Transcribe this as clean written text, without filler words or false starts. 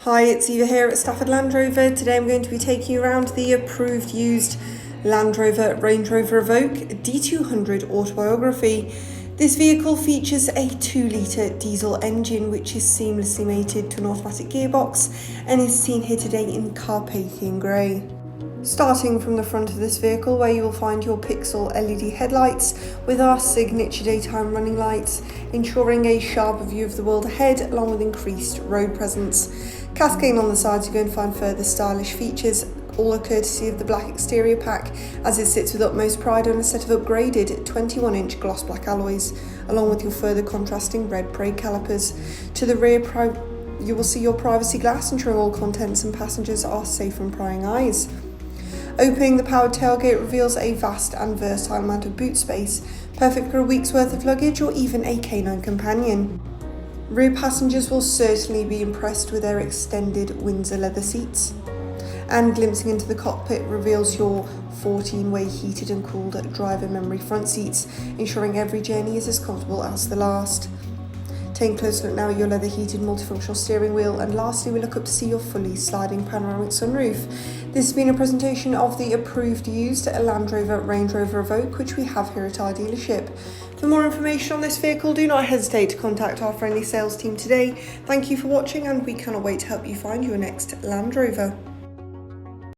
Hi, it's Eva here at Stafford Land Rover. Today I'm going to be taking you around the approved used Land Rover Range Rover Evoque D200 Autobiography. This vehicle features a 2-litre diesel engine which is seamlessly mated to an automatic gearbox and is seen here today in Carpathian Grey. Starting from the front of this vehicle, where you will find your pixel LED headlights with our signature daytime running lights, ensuring a sharper view of the world ahead along with increased road presence. Cascading on the sides, you're going to find further stylish features, all a courtesy of the black exterior pack, as it sits with utmost pride on a set of upgraded 21-inch gloss black alloys, along with your further contrasting red brake calipers. To the rear, you will see your privacy glass, ensuring all contents and passengers are safe from prying eyes. Opening the powered tailgate reveals a vast and versatile amount of boot space, perfect for a week's worth of luggage or even a canine companion. Rear passengers will certainly be impressed with their extended Windsor leather seats. And glimpsing into the cockpit reveals your 14-way heated and cooled driver memory front seats, ensuring every journey is as comfortable as the last. Taking a closer look now at your leather heated multifunctional steering wheel, and lastly we look up to see your fully sliding panoramic sunroof. This has been a presentation of the approved used Land Rover Range Rover Evoque, which we have here at our dealership. For more information on this vehicle, do not hesitate to contact our friendly sales team today. Thank you for watching, and we cannot wait to help you find your next Land Rover.